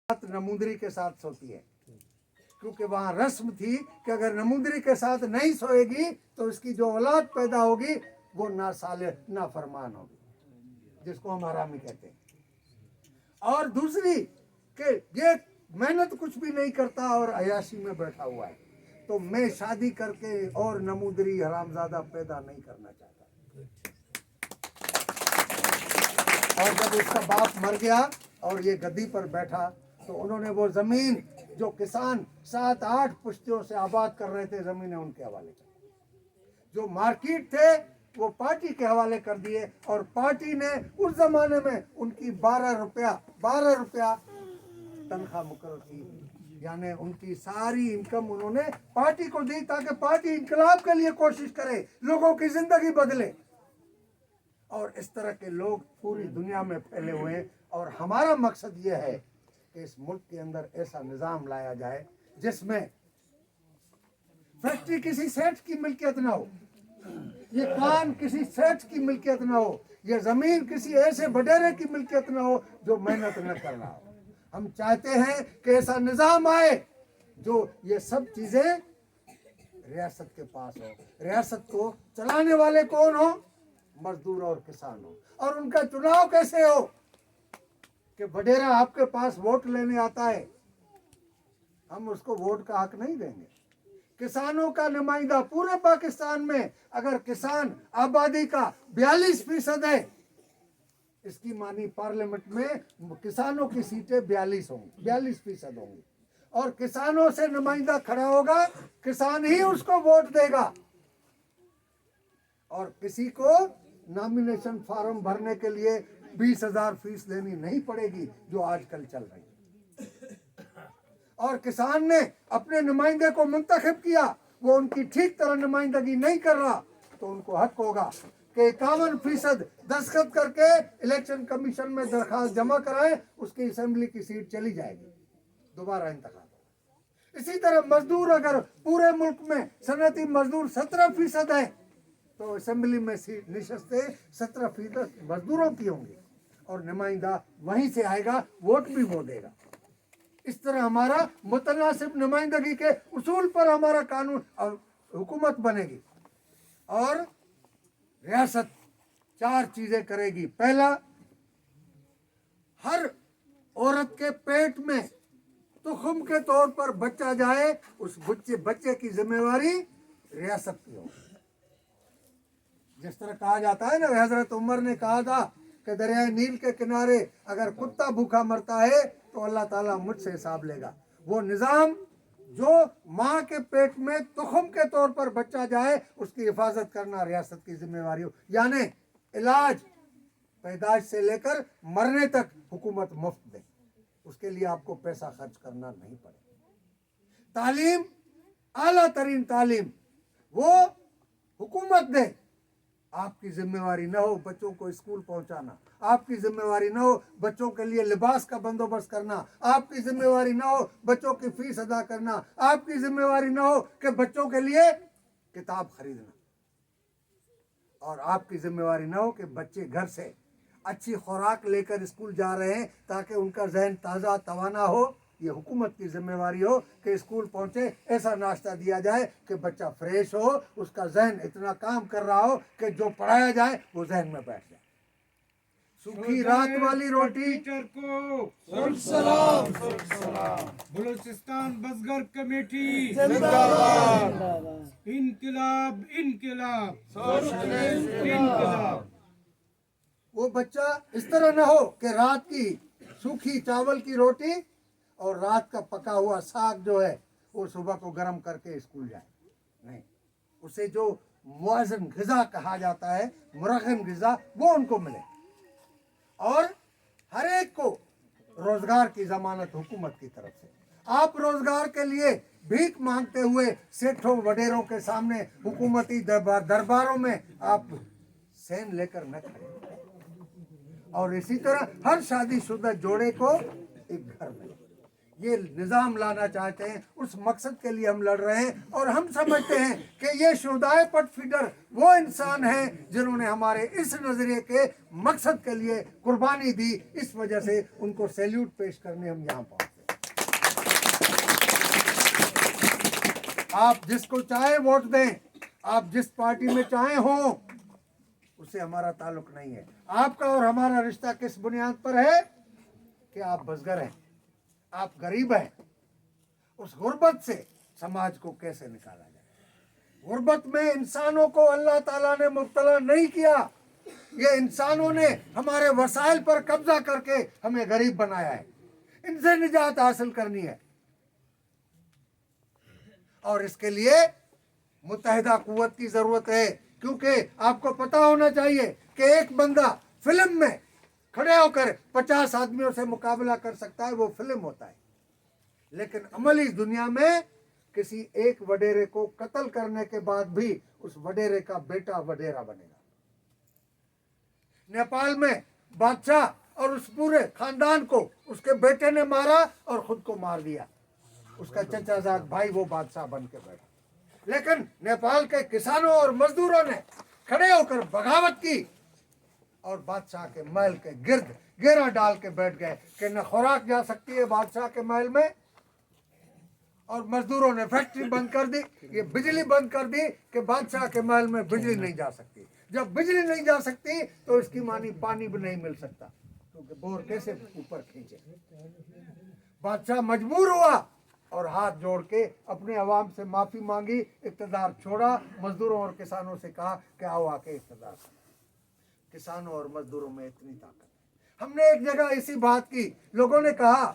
नमूंदरी के साथ सोती है, क्योंकि वहां रस्म थी कि अगर नमूंदरी के साथ नहीं सोएगी तो इसकी जो औलाद पैदा होगी वो ना साले ना फरमान होगी, जिसको हम हरामी कहते हैं। और दूसरी कि ये मेहनत कुछ भी नहीं करता और अयाशी में बैठा हुआ है, तो मैं शादी करके और नमूंदरी हरामजादा पैदा नहीं करना चाहता। और जब उसका बाप मर गया और ये गद्दी पर बैठा तो उन्होंने वो जमीन जो किसान 7-8 पुश्तियों से आबाद कर रहे थे, जमीनें उनके हवाले कर, जो मार्केट थे वो पार्टी के हवाले कर दिए। और पार्टी ने उस जमाने में उनकी 12 रुपया तनख्वाह मुकर्रर की, यानी उनकी सारी इनकम उन्होंने पार्टी को दी ताकि पार्टी इंकलाब के लिए कोशिश करे, लोगों की जिंदगी बदले। और इस तरह के लोग पूरी दुनिया में फैले हुए हैं। और हमारा मकसद ये है कि इस मुल्क के अंदर ऐसा निज़ाम लाया जाए जिसमें फैक्ट्री किसी सेठ की मिल्कियत ना हो, ये कान किसी सेठ की मिल्कियत ना हो, ये जमीन किसी ऐसे बडेरे की मिल्कियत ना हो जो मेहनत न कर रहा हो। हम चाहते हैं कि ऐसा निज़ाम आए जो ये सब चीजें रियासत के पास हो। रियासत को चलाने वाले कौन हो? मजदूर और किसान हो। और उनका चुनाव कैसे हो कि बडेरा आपके पास वोट लेने आता है, हम उसको वोट का हक नहीं देंगे। किसानों का नुमाइंदा पूरे पाकिस्तान में अगर किसान आबादी का 42% है, इसकी मानी पार्लियामेंट में किसानों की सीटें 42% होंगी। और किसानों से नुमाइंदा खड़ा होगा, किसान ही उसको वोट देगा। और किसी को नॉमिनेशन फॉर्म भरने के लिए 20,000 फीस देनी नहीं पड़ेगी जो आजकल चल रही है। और किसान ने अपने नुमाइंदे को मुंतखब किया, वो उनकी ठीक तरह नुमाइंदगी नहीं कर रहा, तो उनको हक होगा कि 51% दस्तखत करके इलेक्शन कमीशन में दरखास्त जमा कराए, उसकी असेंबली की सीट चली जाएगी, दोबारा इंतखाब होगा। इसी तरह मजदूर, अगर पूरे मुल्क में सनती मजदूर 17% है तो असेंबली में सीट नशस्तें 17% मजदूरों की होंगी और नुमाइंदा वहीं से आएगा, वोट भी वो देगा। इस तरह हमारा मुतनासिब नुमाइंदगी के उसूल पर हमारा कानून और हुकूमत बनेगी। और रियासत 4 चीजें करेगी। पहला, हर औरत के पेट में तुखम के तौर पर बच्चा जाए, उस बच्चे की जिम्मेवारी रियासत की हो। जिस तरह कहा जाता है ना, हजरत उमर ने कहा था कि दरियाए नील के किनारे अगर कुत्ता भूखा मरता है तो अल्लाह ताला मुझसे हिसाब लेगा। वो निज़ाम जो माँ के पेट में तुखम के तौर पर बच्चा जाए, उसकी हिफाजत करना रियासत की जिम्मेवारी हो। यानी इलाज पैदाइश से लेकर मरने तक हुकूमत मुफ्त दे, उसके लिए आपको पैसा खर्च करना नहीं पड़े। तालीम, आला तरीन तालीम वो हुकूमत दे, आपकी जिम्मेवारी न हो बच्चों को स्कूल पहुंचाना, आपकी जिम्मेवारी न हो बच्चों के लिए लिबास का बंदोबस्त करना, आपकी जिम्मेवारी न हो बच्चों की फीस अदा करना, आपकी जिम्मेवारी न हो कि बच्चों के लिए किताब खरीदना, और आपकी जिम्मेवारी न हो कि बच्चे घर से अच्छी खुराक लेकर स्कूल जा रहे हैं ताकि उनका जहन ताज़ा तवाना हो। ये हुकूमत की जिम्मेवारी हो कि स्कूल पहुंचे ऐसा नाश्ता दिया जाए कि बच्चा फ्रेश हो, उसका जहन इतना काम कर रहा हो कि जो पढ़ाया जाए वो जहन में बैठ जाए। सूखी रात वाली रोटी को सलाम। बलूचिस्तान बसगर कमेटी जिंदाबाद। इनकलाब इनकलाब इनकलाब। वो बच्चा इस तरह न हो कि रात की सूखी चावल की रोटी और रात का पका हुआ साग जो है वो सुबह को गर्म करके स्कूल जाए, नहीं, उसे जो मुआज़न ग़िज़ा कहा जाता है, मुरग़न ग़िज़ा, वो उनको मिले। और हर एक को रोजगार की जमानत हुकूमत की तरफ से। आप रोजगार के लिए भीख मांगते हुए सेठों वडेरों के सामने हुकूमती दरबारों में आप सेन लेकर न खड़े। और इसी तरह हर शादीशुदा जोड़े को एक घर मिले। ये निज़ाम लाना चाहते हैं, उस मकसद के लिए हम लड़ रहे हैं। और हम समझते हैं कि ये शुहदाए पट फीडर वो इंसान हैं जिन्होंने हमारे इस नज़रिए के मकसद के लिए कुर्बानी दी। इस वजह से उनको सैल्यूट पेश करने हम यहाँ पहुँचे। आप जिसको चाहे वोट दें, आप जिस पार्टी में चाहे हो, उससे हमारा ताल्लुक नहीं है। आपका और हमारा रिश्ता किस बुनियाद पर है कि आप बसगर हैं, आप गरीब हैं। उस गुर्बत से समाज को कैसे निकाला जाए? गुर्बत में इंसानों को अल्लाह ताला ने मुब्तला नहीं किया। ये इंसानों ने हमारे वसाइल पर कब्जा करके हमें गरीब बनाया है। इनसे निजात हासिल करनी है और इसके लिए मुत्तहिदा कुव्वत की जरूरत है। क्योंकि आपको पता होना चाहिए कि एक बंदा फिल्म में खड़े होकर 50 आदमियों से मुकाबला कर सकता है, वो फिल्म होता है। लेकिन अमली दुनिया में किसी एक वडेरे को कत्ल करने के बाद भी उस वडेरे का बेटा वडेरा बनेगा। नेपाल में बादशाह और उस पूरे खानदान को उसके बेटे ने मारा और खुद को मार दिया। उसका चचाजाद भाई वो बादशाह बन के बैठा। लेकिन नेपाल के किसानों और मजदूरों ने खड़े होकर बगावत की और बादशाह के महल के गिर्द घेरा डाल के बैठ गए कि न खुराक जा सकती है बादशाह के महल में, और मजदूरों ने फैक्ट्री बंद कर दी, ये बिजली बंद कर दी कि बादशाह के महल में बिजली नहीं जा सकती। जब बिजली नहीं जा सकती तो इसकी मानी पानी भी नहीं मिल सकता, क्योंकि बोर कैसे ऊपर खींचे। बादशाह मजबूर हुआ और हाथ जोड़ के अपने अवाम से माफी मांगी, इक़्तिदार छोड़ा, मजदूरों और किसानों से कहा कि आओ आके इक़्तिदार करो। किसानों और मजदूरों में इतनी ताकत है। हमने एक जगह इसी बात की, लोगों ने कहा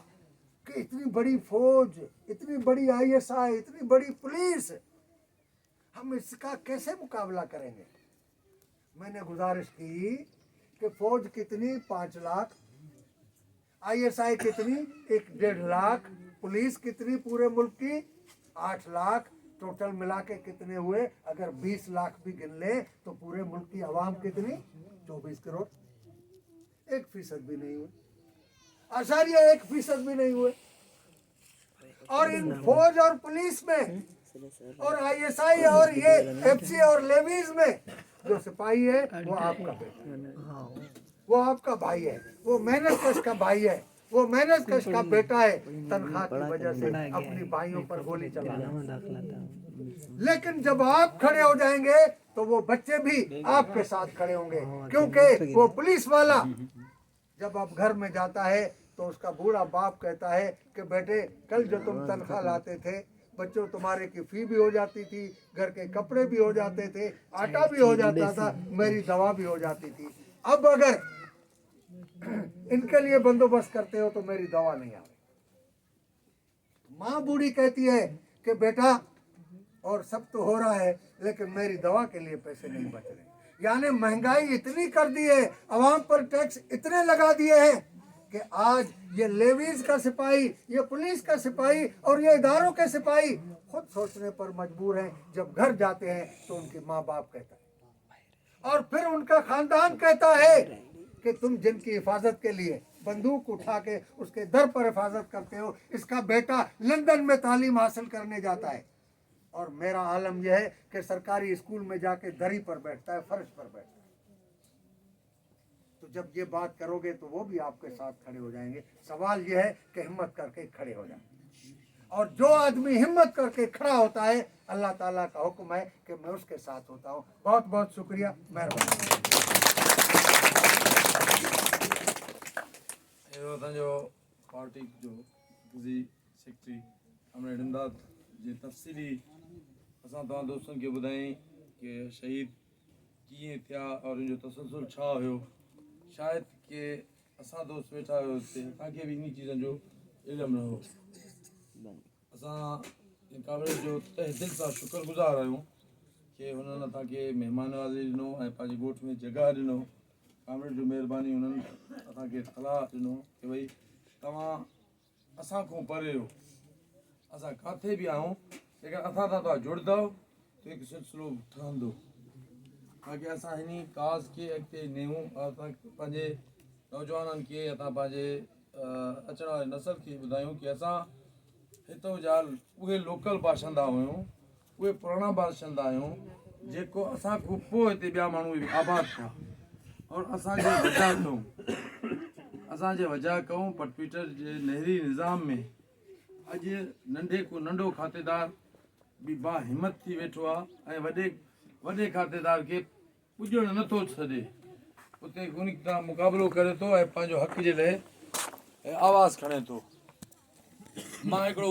कि इतनी बड़ी फौज, इतनी बड़ी ISI, इतनी बड़ी पुलिस, हम इसका कैसे मुकाबला करेंगे? मैंने गुजारिश की कि फौज कितनी 5 लाख, ISI कितनी 1-1.5 लाख, पुलिस कितनी पूरे मुल्क की 8 लाख, टोटल मिला के कितने हुए? अगर 20 लाख भी गिन ले तो पूरे मुल्क की आवाम कितनी? 24 करोड़। 1% भी नहीं हुए, आशारिया 1% भी नहीं हुए। और इन फौज और पुलिस में और ISI और ये FC और लेवीज में जो सिपाही है वो आपका बेटा, वो आपका भाई है, वो मेहनत कश का भाई है, वो मेहनत कश का बेटा है। तनख्वाह की वजह से अपनी भाइयों पर गोली चला रहा है। लेकिन जब आप खड़े हो जाएंगे तो वो बच्चे भी आपके साथ खड़े होंगे, क्योंकि वो पुलिस वाला जब आप घर में जाता है तो उसका बूढ़ा बाप कहता है कि बेटे कल जो तुम तनख्वाह लाते थे, बच्चों तुम्हारे की फी भी हो जाती थी, घर के कपड़े भी हो जाते थे, आटा भी हो जाता था, मेरी दवा भी हो जाती थी। अब अगर इनके लिए बंदोबस्त करते हो तो मेरी दवा नहीं आएगी। माँ बूढ़ी कहती है कि बेटा और सब तो हो रहा है लेकिन मेरी दवा के लिए पैसे नहीं बच रहे। यानी महंगाई इतनी कर दी है, आवाम पर टैक्स इतने लगा दिए हैं कि आज ये लेवीज का सिपाही, ये पुलिस का सिपाही और ये इदारों के सिपाही खुद सोचने पर मजबूर हैं। जब घर जाते हैं तो उनके माँ बाप कहता है और फिर उनका खानदान कहता है कि तुम जिनकी हिफाजत के लिए बंदूक उठा के उसके दर पर हिफाजत करते हो, इसका बेटा लंदन में तालीम हासिल करने जाता है और मेरा आलम यह है कि सरकारी स्कूल में जाके दरी पर बैठता है, फर्श पर बैठता है। तो जब ये बात करोगे तो वो भी आपके साथ खड़े हो जाएंगे। सवाल यह है कि हिम्मत करके खड़े हो जाए, और जो आदमी हिम्मत करके खड़ा होता है अल्लाह ताला का हुक्म है कि मैं उसके साथ होता हूँ। बहुत बहुत शुक्रिया, मेहरबानी। असांजो पार्टी जो मर्कज़ी सेक्रेटरी अमर इमदाद जी तफ़सीली असां तव्हां दोस्तनि खे ॿुधाई कि शहीद कीअं थिया और उनजो तसलसल छा हुयो। शायदि कि असां दोस्त वेठा हुयो हुते, असांखे बि इन चीज़नि जो इल्मु न हो। असां कांग्रेस जो तहे दिलि सां शुक्रगुज़ार आहियूं कि हुननि असांखे महिमान नवाज़ी ॾिनो ऐं पंहिंजी ॻोठ में जॻह ॾिनो। कांग्रेस जो महिरबानी, हुननि असांखे सलाह ॾिनो कि भई तव्हां असां खां परे हो, असां किथे बि आहियूं लेकिन असां सां तव्हां जुड़ंदव त हिकु सिलसिलो ठहंदो, ताकी असां हिन काज़ खे अॻिते नेऊं। असां पंहिंजे नौजवाननि खे असां पंहिंजे अचण वारे नसल खे ॿुधायूं कि असां हितां जा उहे लोकल बाशिंदा हुयूं, उहे पुराणा बाशिंदा आहियूं जेको असां खां पोइ हिते ॿिया माण्हू आबाद थिया और असांजे वजह कयूं, असांजे वजह कयूं पटपीटर जे नहरी निज़ाम में अॼु नंढे को नंढो खातेदार भी बा हिम्मत थी वेठो आहे ऐं वॾे खातेदार खे पुॼणु नथो छॾे, उते उन सां मुक़ाबिलो करे थो ऐं पंहिंजो हक़ जे लाइ आवाज़ु खणे थो। मां हिकिड़ो